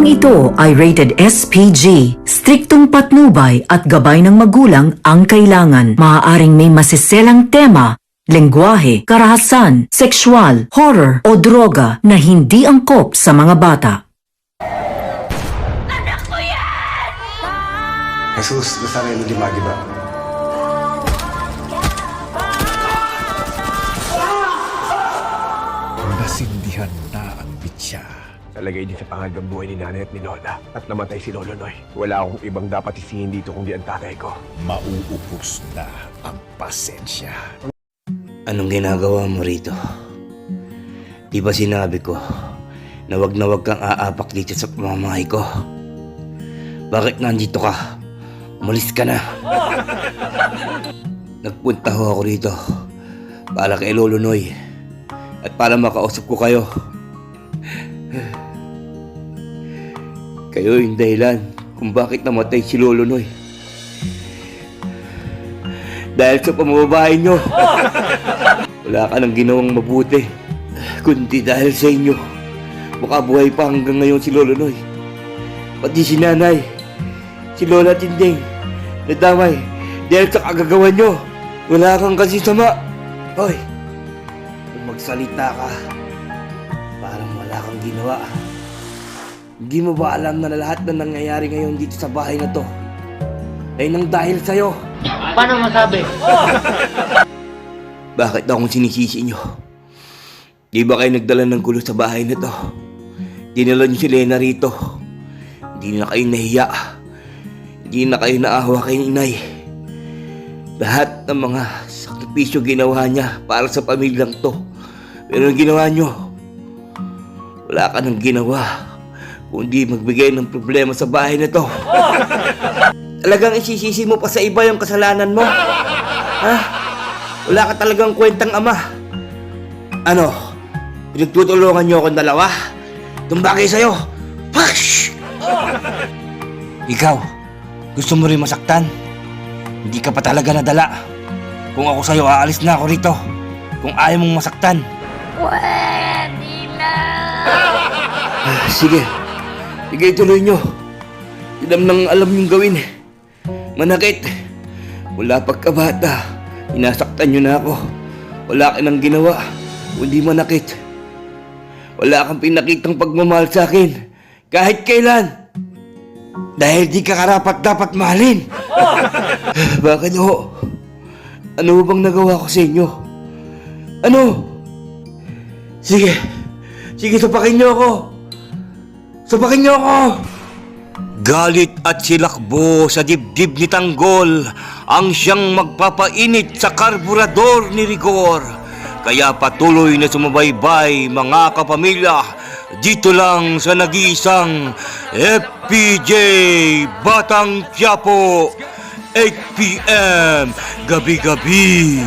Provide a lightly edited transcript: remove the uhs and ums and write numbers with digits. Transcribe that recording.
Programang ito ay rated SPG. Striktong patnubay at gabay ng magulang ang kailangan. Maaaring may masiselang tema, lengguwahe, karahasan, sexual, horror o droga na hindi angkop sa mga bata. Jesus, nasanay mo di magiba. Nasindihan na ang bitya. Nalagay din sa pangalagang buhay ni nanay at ni Lola at namatay si Lolo Noy. Wala akong ibang dapat isihin dito kundi ang tatay ko. Mauubos na ang pasensya. Anong ginagawa mo rito? Di ba sinabi ko na wag kang aapak dito sa pamamahay ko? Bakit nandito ka? Umalis ka na. Nagpunta ho ako rito para kay Lolo Noy at para makausap ko kayo. Kayo yung dahilan kung bakit namatay si Lolo Noy. Dahil sa pamamahay nyo. Wala ka nang ginawang mabuti. Kundi dahil sa inyo, makabuhay pa hanggang ngayon si Lolo Noy. Pati si nanay, si Lola Tinding, nadamay dahil sa kagagawa nyo. Wala kang kasi sama. Hoy, kung magsalita ka, parang wala kang ginawa. Hindi mo ba alam na lahat na nangyayari ngayon dito sa bahay na to ay nang dahil sa'yo? Paano masabi? Bakit akong sinisisi nyo? Di ba kayo nagdala ng gulo sa bahay na to? Dinala nyo si Lena rito. Hindi na kayo nahiya. Hindi na kayo naawa kay inay. Lahat ng mga sakripisyo ginawa niya para sa pamilyang to. Pero ang ginawa nyo, wala ka nang ginawa kundi magbigay ng problema sa bahay na to. Talagang isisisi mo pa sa iba yung kasalanan mo? Ha? Wala ka talagang kwentang ama. Ano? Pinagtutulungan niyo akong dalawa? Tumbagay sa'yo? Push! Ikaw, gusto mo rin masaktan? Hindi ka pa talaga nadala. Kung ako sa'yo, aalis na ako rito. Kung ayaw mong masaktan. Pwede na! Sige. Sige, ituloy nyo. Ilam nang alam yung gawin. Manakit. Mula pagkabata, inasaktan nyo na ako. Wala ka nang ginawa, kundi manakit. Wala kang pinakitang pagmamahal sa akin, kahit kailan. Dahil di ka karapat dapat mahalin. Bakit ho? Ano bang nagawa ko sa inyo? Ano? Sige. Sige, sapakin nyo ako. Sapakin niyo ako! Galit at silakbo sa dibdib ni Tanggol ang siyang magpapainit sa karburador ni Rigor. Kaya patuloy na sumubaybay mga kapamilya dito lang sa nag-iisang FPJ Batang Quiapo, 8 p.m. gabi-gabi.